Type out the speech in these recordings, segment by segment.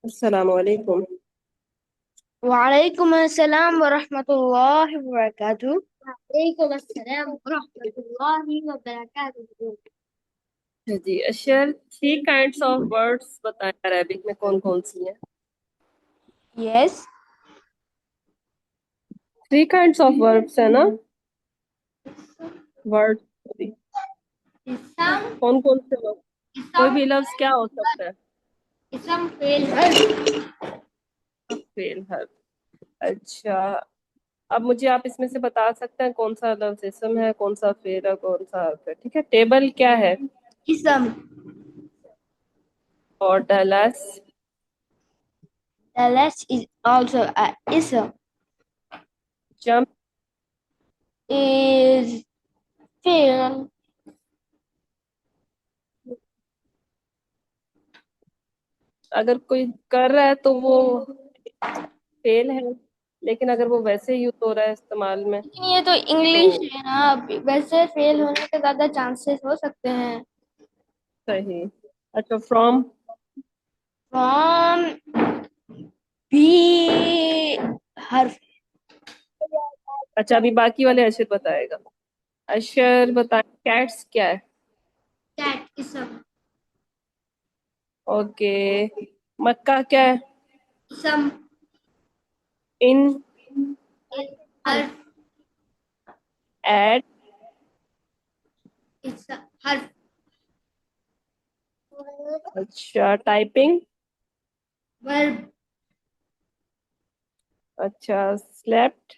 अस्सलाम वालेकुम। वालेकुम अस्सलाम वरहमतुल्लाहि वबरकातुह। वालेकुम अस्सलाम वरहमतुल्लाहि वबरकातुह। जी अशर, थ्री काइंड्स ऑफ वर्ड्स बताएं अरेबिक में कौन कौन सी हैं। Yes. Three kinds of words है ना। वर्ड इसम कौन कौन से वर्ड, कोई इसम भी लफ्ज क्या हो सकता है। इसम फेल है। फेल हर। अच्छा, अब मुझे आप इसमें से बता सकते हैं कौन सा लफ्ज इसम है, कौन सा फेल है, कौन सा हर्फ है। ठीक है, टेबल क्या है। इसम और Dallas. the last is also a ism jump. is fail. अगर कोई कर रहा है तो वो फेल है, लेकिन अगर वो वैसे यूज हो रहा है इस्तेमाल में लेकिन ये तो तो इंग्लिश है ना, वैसे फेल होने के ज्यादा चांसेस हो सकते हैं। सही। अच्छा, फ्रॉम। फ्रॉम भी हर अच्छा, अभी बाकी वाले अशर बताएगा। अशर बताए, कैट्स क्या है। कैट इसम ओके। मक्का क्या है। इसम इन। हर एड। हर अच्छा, टाइपिंग। वर्ब अच्छा, स्लेप्ट।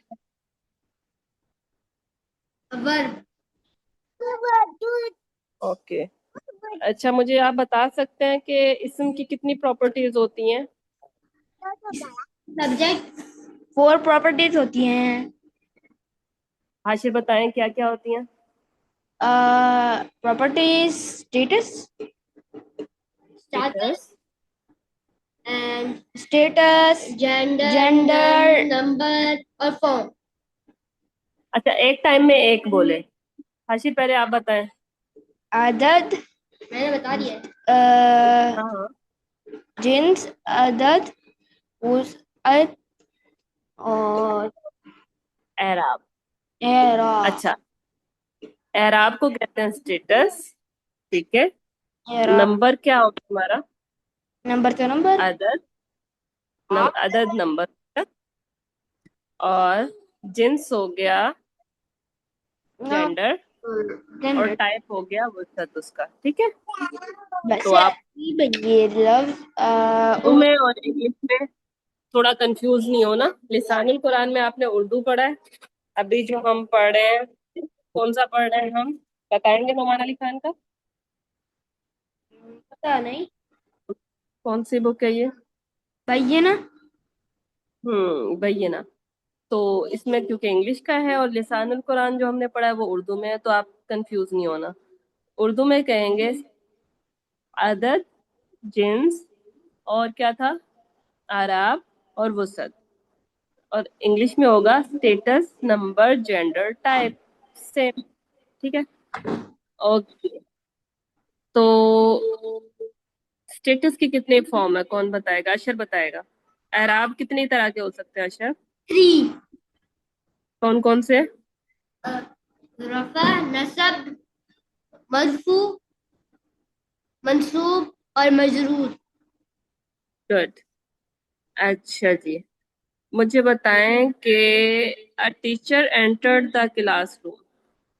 Verb okay. अच्छा, मुझे आप बता सकते हैं कि इसम की कितनी प्रॉपर्टीज होती हैं। सब्जेक्ट फोर प्रॉपर्टीज होती हैं। हाशिर बताएं क्या क्या होती हैं। Properties status status. Status and status gender number और फॉर्म। अच्छा, एक टाइम में एक बोले। हाशिर पहले आप बताएं। अदद मैंने बता दिया। हाँ हाँ। जिन्स अदद वुसअत और एराब। एरा अच्छा, एराब को कहते हैं स्टेटस। ठीक है। एरा नंबर क्या होगा हमारा। नंबर तो नंबर अदद। अदद नंबर। और जिन्स हो गया जेंडर। और जेंडर। टाइप हो गया वसत उसका। ठीक है। तो वैसे आप अजीब ये लफ्ज उर्दू में और इंग्लिश में थोड़ा कंफ्यूज नहीं हो ना। लिसानुल कुरान में आपने उर्दू पढ़ा है, अभी जो हम पढ़ रहे हैं कौन सा पढ़ रहे हैं हम, बताएंगे नोमान अली खान का। पता नहीं। कौन सी बुक है ये। भाई ना। वही है ना। तो इसमें क्योंकि इंग्लिश का है और लिसानुल कुरान जो हमने पढ़ा है वो उर्दू में है, तो आप कंफ्यूज नहीं होना। उर्दू में कहेंगे अदद, जिन्स, और क्या था, आराब और वसत। और इंग्लिश में होगा status, number, gender, type. Same. ठीक है। ओके। तो स्टेटस की कितने फॉर्म है कौन बताएगा। अशर बताएगा। एराब कितनी तरह के हो सकते हैं अशर। थ्री कौन कौन से। रफा नसब मजफू मंसूब और मजरूर। गुड। अच्छा जी, मुझे बताएं कि a teacher entered the classroom.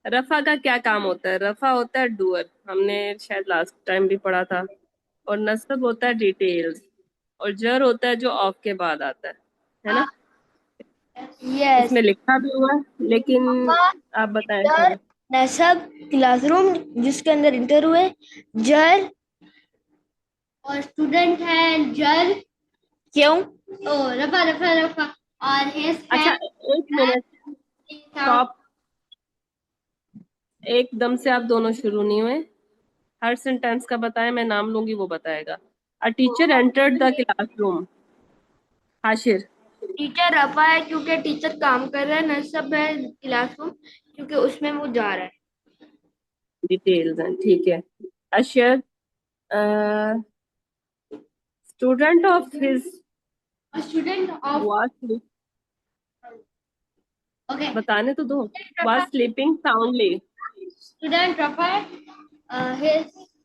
रफा का क्या काम होता है। रफा होता है डूअर, हमने शायद लास्ट टाइम भी पढ़ा था। और नस्ब होता है डिटेल्स। और जर होता है जो ऑफ के बाद आता है ना। यस। इसमें लिखा भी हुआ है लेकिन आप बताएं इंटर थोड़ा। नसब क्लासरूम जिसके अंदर इंटर हुए जर और स्टूडेंट है जर क्यों ओ रफा रफा रफा और हिस है अच्छा, एक मिनट। स्टॉप। एकदम से आप दोनों शुरू नहीं हुए। हर सेंटेंस का बताएं, मैं नाम लूंगी वो बताएगा। A teacher entered the classroom. हाशिर। टीचर रफा है क्योंकि टीचर काम कर रहा है। नसब है क्लासरूम क्योंकि उसमें वो जा रहा है। डिटेल्स हैं, ठीक है। अशर, student of his A student of was, okay. बताने तो दो। Was sleeping soundly. स्टूडेंट रफर his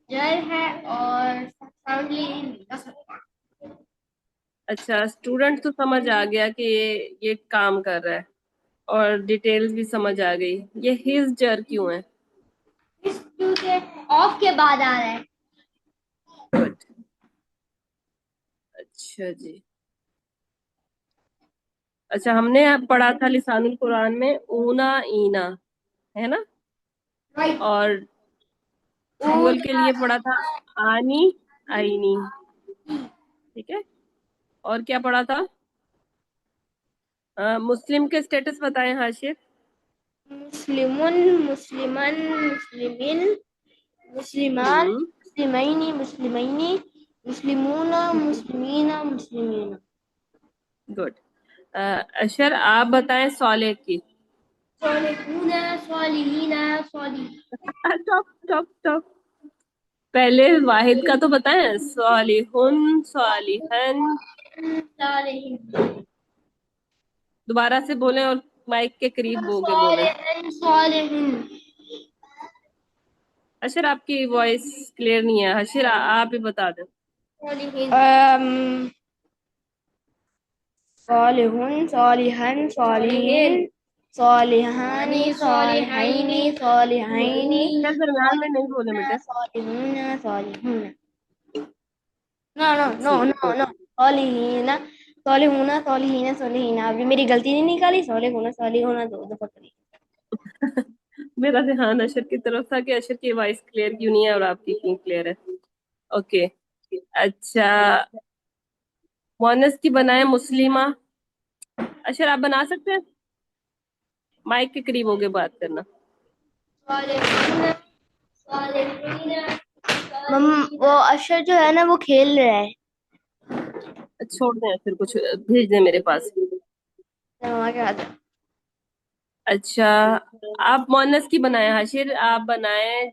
जर है और साउंडली नहीं कर सकता। अच्छा, स्टूडेंट तो समझ आ गया कि ये काम कर रहा है, और डिटेल्स भी समझ आ गई। ये हिज जर क्यों है? इस क्योंकि ऑफ के बाद आ रहा है। गुड। अच्छा जी। अच्छा, हमने पढ़ा था लिसानुल कुरान में ऊना ईना, है ना? राइट। और गूगल के लिए पढ़ा था आनी आईनी। ठीक है। और क्या पढ़ा था? मुस्लिम के स्टेटस बताएं हाशिर। मुस्लिमुन मुस्लिमन मुस्लिमिन मुस्लिमान हम्म। मुस्लिमैनी मुस्लिमैनी मुस्लिमूना मुस्लिमीना मुस्लिमीना। गुड। अशर, आप बताएं सॉलेह की। सालिहूना सालिहीना सालिह स्टॉप स्टॉप स्टॉप। पहले वाहिद का तो बताएं, सॉलिहुन सॉलिहन। सालिहीन दोबारा से बोलें और माइक के करीब होके बोलें। सालिहीन सालिहीन। अशर, आपकी वॉइस क्लियर नहीं है। हशीर, आप ही बता दें। सालिहुन सालिहन सालिहीन सालिहानी सालिहैनी सालिहैनी अशर, दरम्यान में नहीं बोले बेटे। सालिहूना सालिहूना। नो नो नो जी, नो गुड। नो सालिहीना सालिहूना सालिहीना सालिहीना। अभी मेरी गलती नहीं निकाली। सालिहूना सालिहूना दो दफा करी। मेरा ध्यान अशर की तरफ था कि अशर की वॉइस क्लियर क्यों नहीं है और आपकी क्यों क्लियर है। ओके। अच्छा, मोनस की बनाए मुस्लिमा। अशर, आप बना सकते हैं? माइक के करीब होके बात करना। सालिहूना सालिहीना। वो अशर जो है ना वो खेल रहा है। छोड़ दें, फिर कुछ भेज दें मेरे पास। वहाँ के हाथ। अच्छा, आप मोनस की बनाए हाशिर, आप बनाए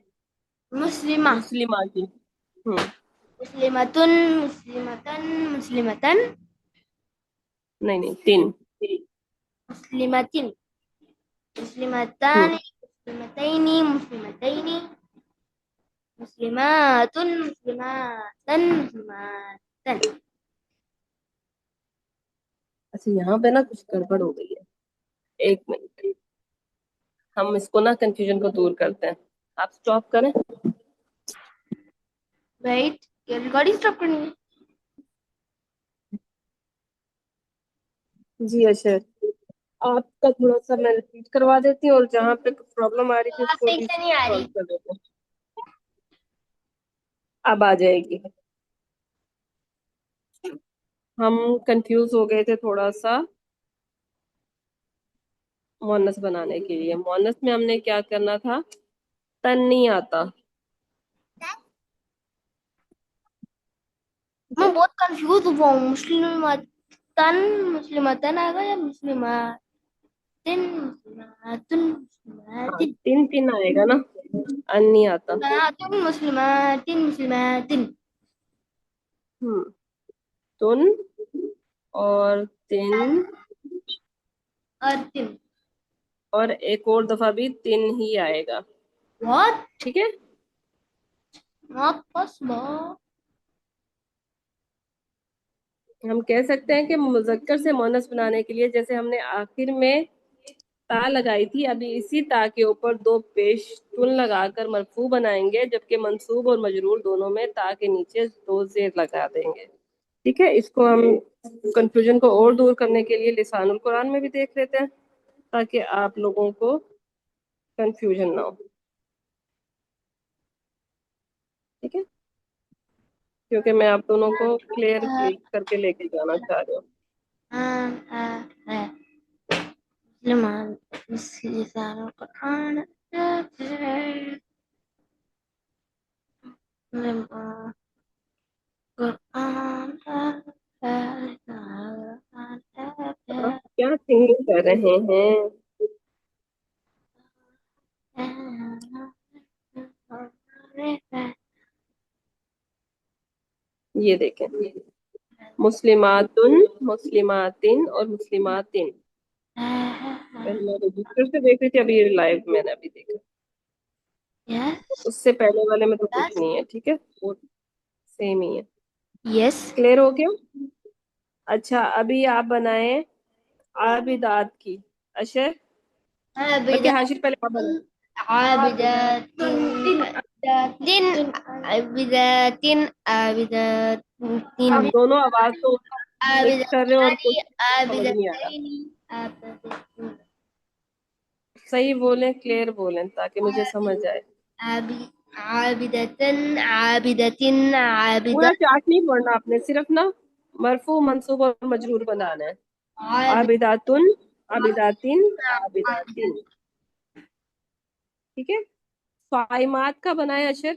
मुस्लिमा मुस्लिमा की। मुस्लिमतुन मुस्लिमतन मुस्लिमतन नहीं नहीं, तीन। मुस्लिमतिन हम्म। मुस्लिमतानि मुस्लिमतैनि मुस्लिमतैनि मुस्लिमातुन मुस्लिमातन मुस्लिमातन। अच्छा, यहाँ पे ना कुछ गड़बड़ हो गई है। एक मिनट, हम इसको ना कंफ्यूजन को दूर करते हैं। आप स्टॉप करें। राइट। ये रिकॉर्डिंग स्टॉप करनी है। जी अशर, आपका थोड़ा सा मैं रिपीट करवा देती हूँ, और जहाँ पे प्रॉब्लम आ रही थी आवाज उसको सही भी से नहीं आ सॉल्व रही। कर देते हैं। अब आ जाएगी। हम कंफ्यूज हो गए थे थोड़ा सा मोनस बनाने के लिए। मोनस में हमने क्या करना था? तन नहीं आता। ठीक मैं है। बहुत कंफ्यूज हुआ हूँ। मुस्लिमतन मुस्लिमतन आएगा या मुस्लिमातिन मुस्लिमातुन हाँ, मुस्लिमातिन तीन तीन आएगा ना, अन नहीं आता। मुस्लिमातुन मुस्लिमातिन मुस्लिमातिन हम्म। तुन और तिन, और तिन। और एक और दफा भी तिन ही आएगा। व्हाट ठीक है। Not possible. हम कह सकते हैं कि मुजक्कर से मोनस बनाने के लिए, जैसे हमने आखिर में ता लगाई थी, अभी इसी ता के ऊपर दो पेश तुन लगाकर मरफू बनाएंगे, जबकि मंसूब और मजरूर दोनों में ता के नीचे दो जेर लगा देंगे। ठीक है। इसको हम कंफ्यूजन को और दूर करने के लिए लिसानुल कुरान में भी देख लेते हैं, ताकि आप लोगों को कंफ्यूजन ना हो। ठीक है, क्योंकि मैं आप दोनों को क्लियर करके लेके जाना चाह रही हूँ। मुस्लिमान लिसानुल कुरान आप क्या सिंगिंग कर रहे हैं? ये देखें। मुस्लिमातुन, मुस्लिमातिन और मुस्लिमातिन। पहले मैं रजिस्टर से देख रही थी, अभी लाइव मैंने अभी देखा। यस उससे पहले वाले में तो कुछ नहीं है, ठीक है, वो सेम ही है। यस क्लियर हो गया? अच्छा, अभी आप बनाए आबिदात की। अशर, बल्कि आबिदात हाशिर पहले आप बनाए। आबिदातिन आबिदातिन आबिदातिन आप दोनों आवाज तो मिक्स कर रहे हो और आबिदातानी कुछ समझ नहीं आ रहा। आबिदातैनी आबिदातिन सही बोलें, क्लियर बोलें, ताकि मुझे समझ आए। आबि आबिदतन आबिदतिन पूरा आबिदा चार्ट नहीं पढ़ना आपने, सिर्फ ना मरफू मंसूब और मजरूर बनाना है। आबिद आबिदातुन, आबिदातिन, आबिदातिन। ठीक है। साइमात का बनाए अशर।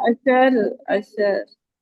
अशर, अशर।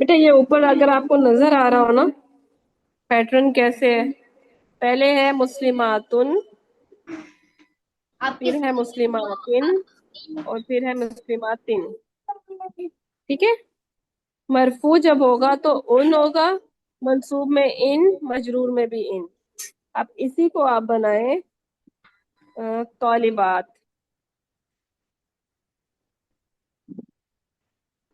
बेटा ये ऊपर अगर आपको नजर आ रहा हो ना, पैटर्न कैसे है? पहले है मुस्लिमातुन, आपकी फिर है मुस्लिमातिन, और फिर है मुस्लिमातिन। ठीक है। मरफू जब होगा तो उन होगा, मंसूब में इन, मजरूर में भी इन। अब इसी को आप बनाए तौलिबात।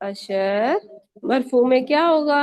अशर, मरफू में क्या होगा?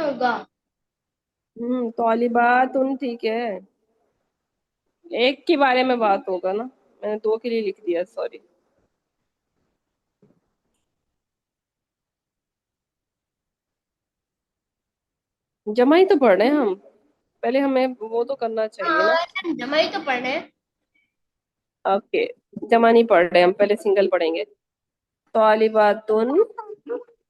होगा तौलिबात उन, ठीक है। एक के बारे में बात होगा ना, मैंने दो के लिए लिख दिया, सॉरी। जमा ही तो पढ़ रहे हैं हम, पहले हमें वो तो करना चाहिए ना। हाँ जमा ही तो पढ़ने ओके, जमा नहीं पढ़ रहे हम, पहले सिंगल पढ़ेंगे। तौलिबातुन,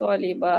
तौलिबातिन,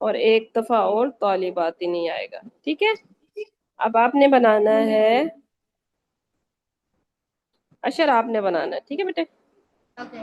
और एक दफा और तौलिबातिन ही आएगा, ठीक है। अब आपने बनाना है अशर, आपने बनाना है, ठीक है बेटे। ओके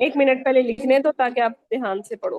1 मिनट पहले लिखने दो ताकि आप ध्यान से पढ़ो।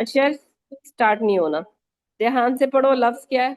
अशर, स्टार्ट नहीं होना, ध्यान से पढ़ो। लफ्ज क्या है?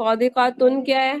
सौदिकातुन क्या है?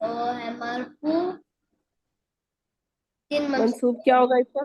है मरफू तीन मंसूब मंसूब क्या होगा इसका?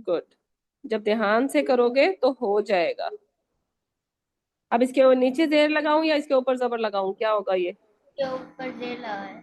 गुड। जब ध्यान से करोगे तो हो जाएगा। अब इसके नीचे जेर लगाऊं या इसके ऊपर जबर लगाऊं, क्या होगा ये? के ऊपर जेला है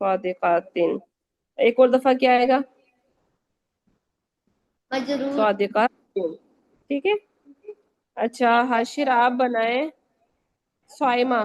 स्वादिकातिन। एक और दफा क्या आएगा? मजरूर स्वादिकातिन। ठीक है। अच्छा हाशिर, आप बनाए स्वाइमा।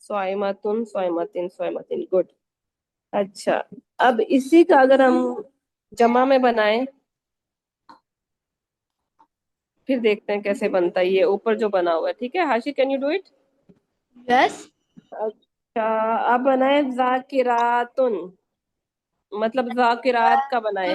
स्वाइमातुन, स्वाइमातिन, स्वाइमातिन, गुड। अच्छा, अब इसी का अगर हम जमा में बनाए, फिर देखते हैं कैसे बनता है ये ऊपर जो बना हुआ है, ठीक है। Hashir, can you do it? Yes अच्छा, अब बनाए जाकिरातुन, मतलब जाकिरात का बनाए।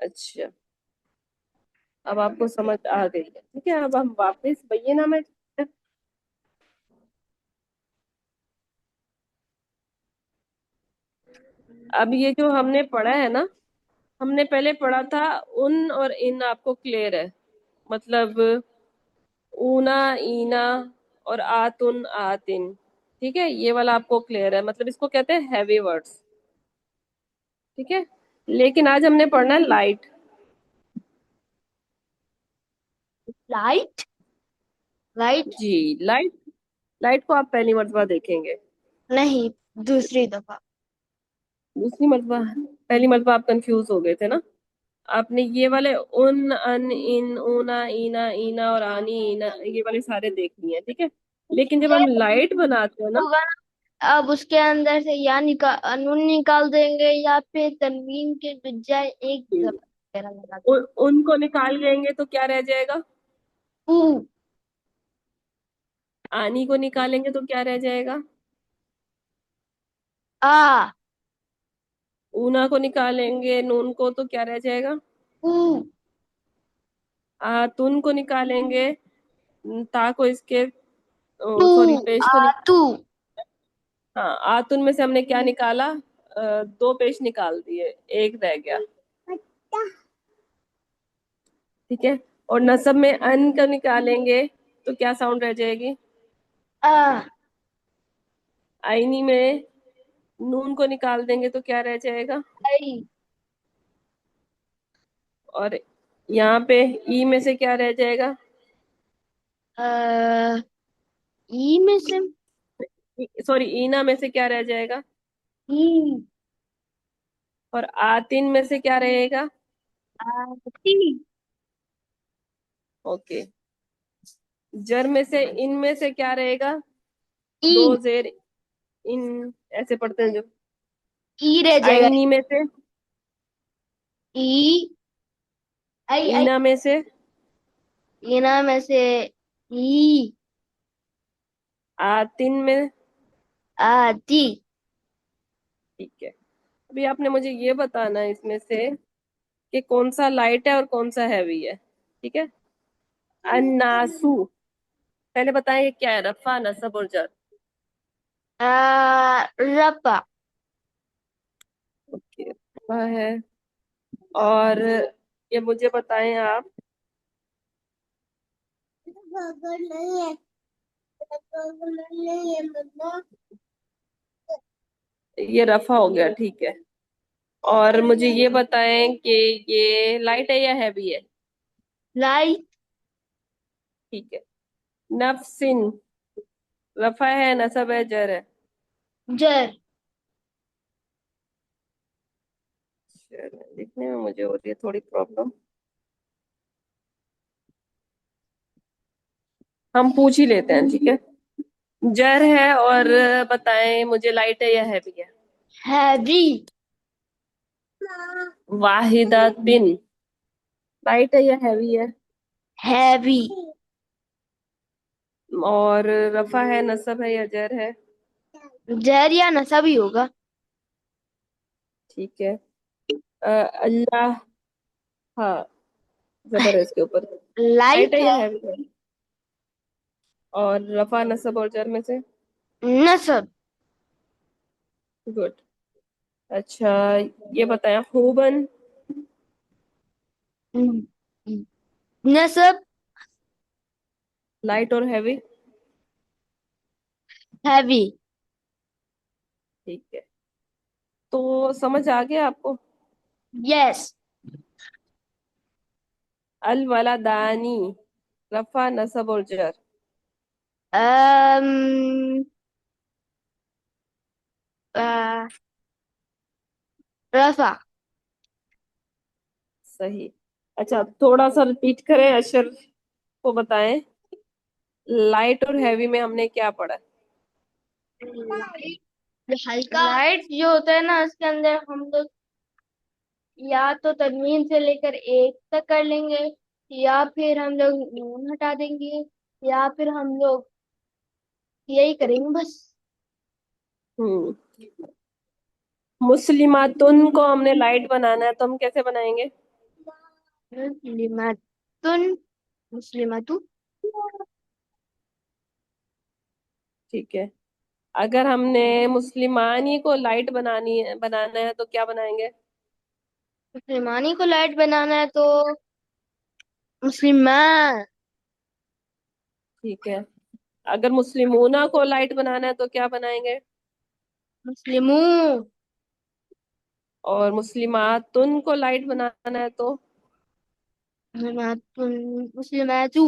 अच्छा, अब आपको समझ आ गई है, ठीक है। अब हम वापस बैना में, अब ये जो हमने पढ़ा है ना, हमने पहले पढ़ा था उन और इन, आपको क्लियर है? मतलब ऊना, ईना, और आतुन, आतिन। ठीक है, ये वाला आपको क्लियर है, मतलब इसको कहते हैं हैवी वर्ड्स। ठीक है। लेकिन आज हमने पढ़ना है लाइट। लाइट। लाइट। जी लाइट। लाइट को आप पहली मर्तबा देखेंगे। नहीं, दूसरी दफा। दूसरी मर्तबा। पहली मर्तबा आप कंफ्यूज हो गए थे ना। आपने ये वाले उन अन इन ऊना ईना ईना और आनी ईना ये वाले सारे देख लिए हैं, ठीक है। लेकिन जब ये हम लाइट बनाते हैं ना, होगा ना, अब उसके अंदर से या नून निकाल देंगे या फिर तनवीन के बजाय एक जगह वगैरह लगा देंगे। उनको निकाल देंगे तो क्या रह जाएगा? ऊ। आनी को निकालेंगे तो क्या रह जाएगा? आ। ऊना को निकालेंगे नून को तो क्या रह जाएगा? ऊ। आतुन को निकालेंगे ता को इसके तू। सॉरी पेश को तू। हाँ, आतुन में से हमने क्या निकाला? दो पेश निकाल दिए, एक रह गया। ठीक है। और नसब में अन का निकालेंगे तो क्या साउंड रह जाएगी? आ। आईनी में नून को निकाल देंगे तो क्या रह जाएगा? आई। और यहाँ पे ई में से क्या रह जाएगा? आ, ई में से। सॉरी ईना में से क्या रह जाएगा? ई। और आतिन में से क्या रहेगा? आती। ओके। जर में से इन में से क्या रहेगा? ई। दो जेर इन ऐसे पढ़ते हैं जो। ई रह जाएगा। आईनी में से, ई। आई आई। ईना में से, ईना में से ई। आतिन में। आती। ठीक है। अभी आपने मुझे ये बताना है इसमें से कि कौन सा लाइट है और कौन सा हैवी है। ठीक है। अन्नासु। पहले बताएं ये क्या है, रफा नसब और जर। रपा। ओके रफा है। और ये मुझे बताएं आप। ये रफा हो गया, ठीक है। और मुझे ये बताएं कि ये लाइट है या हैवी है? लाइट। ठीक है। नफसिन। रफा है नसब है जर है? जर। चलो, लिखने में मुझे हो रही है थोड़ी प्रॉब्लम। हम पूछ ही लेते हैं, ठीक है। जर है और बताएं मुझे लाइट है या हैवी है? हैवी। वाहिदा तिन। लाइट है या हैवी है? हैवी। और रफा है नसब है या जर है? जर या नशा भी होगा। ठीक है। अल्लाह। हाँ, जबर है इसके ऊपर। लाइट लाइट है है। या हैवी है? और रफा नसब और जर में से? नसब। गुड। अच्छा, ये बताया खूबन। नसब। लाइट और हैवी? हैवी। ठीक है। तो समझ आ गया आपको? यस। अल वाला दानी। रफा नसब और जर। अम आ, रफा। सही। अच्छा, थोड़ा सा रिपीट करें, अशर को बताएं। लाइट और हैवी में हमने क्या पढ़ा? हल्का। लाइट जो होता है ना उसके अंदर हम लोग या तो तनवीन से लेकर एक तक कर लेंगे, या फिर हम लोग नून हटा देंगे, या फिर हम लोग यही करेंगे बस। हम्म। मुस्लिमातुन को हमने लाइट बनाना है तो हम कैसे बनाएंगे? मुस्लिमातुन। मुस्लिमातु। ठीक है। अगर हमने मुस्लिमानी को लाइट बनानी है बनाना है तो क्या बनाएंगे? मुसलमानी को लाइट बनाना है तो मुस्लिमान। ठीक है। अगर मुस्लिमूना को लाइट बनाना है तो क्या बनाएंगे? मुस्लिमू। और मुस्लिमातुन को लाइट बनाना है तो? मुस्लिमातुन, मुस्लिमातु।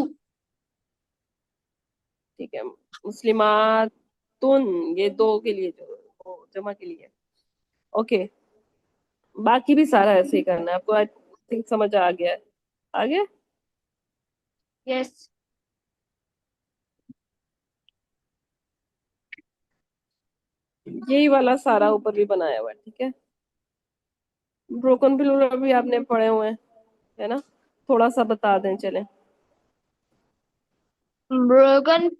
ठीक है, मुस्लिमातुन, ये दो के लिए जो जमा के लिए। ओके, बाकी भी सारा ऐसे ही करना है आपको। आई थिंक समझ आ गया है। आ गया। यस। यही वाला सारा ऊपर भी बनाया हुआ है, ठीक है। ब्रोकन पिलर भी आपने पढ़े हुए हैं, है ना। थोड़ा सा बता दें चले। ब्रोगन।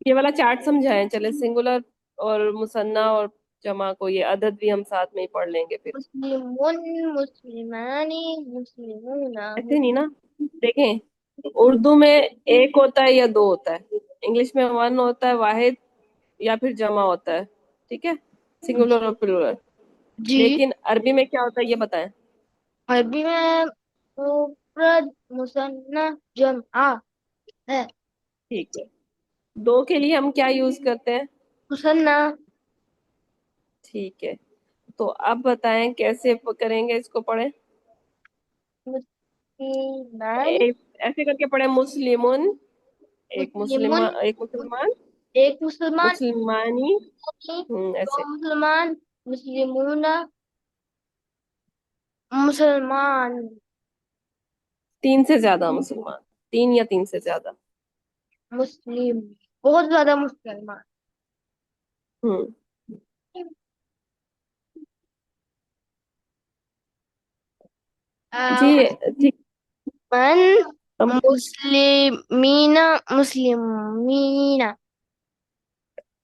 ये वाला चार्ट समझाएं चले, सिंगुलर और मुसन्ना और जमा को, ये अदद भी हम साथ में ही पढ़ लेंगे फिर। मुस्लिमुन, मुस्लिमानी, मुस्लिमूना। ऐसे नहीं ना, देखें, उर्दू में एक होता है या दो होता है, इंग्लिश में वन होता है वाहिद, या फिर जमा होता है, ठीक है, सिंगुलर और प्लूरल। जी। लेकिन अरबी में क्या होता है ये बताएं। अरबी में मुफरद, मुसन्ना, जमआ है। ठीक है, दो के लिए हम क्या यूज करते हैं। मुसन्ना। ठीक है, तो अब बताएं कैसे करेंगे इसको, पढ़ें। मुस्लिमान। ऐसे करके पढ़े, मुस्लिमुन, एक मुस्लिमुन, मुस्लिमा, एक मुसलमान, एक मुसलमान, मुसलमानी। दो ऐसे मुसलमान, मुस्लिमूना, मुसलमान, तीन से ज्यादा मुसलमान, तीन या तीन से ज्यादा। मुस्लिम, बहुत ज्यादा मुसलमान। हम्म। जी, ठीक। मन, हम मुस्लिमीना, मुस्लिमीना।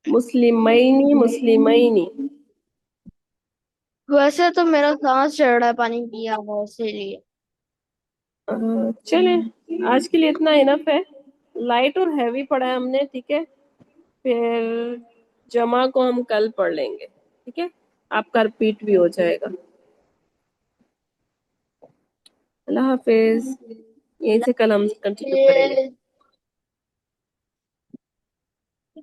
मुस्लिमैनी, मुस्लिमैनी। वैसे तो मेरा सांस चढ़ रहा है पानी पिया हुआ इसीलिए। चले, आज के लिए इतना इनफ है। लाइट और हैवी पढ़ा है हमने, ठीक है। फिर जमा को हम कल पढ़ लेंगे, ठीक है। आपका रिपीट भी हो जाएगा। अल्लाह हाफिज। यहीं से कल हम कंटिन्यू करेंगे। ये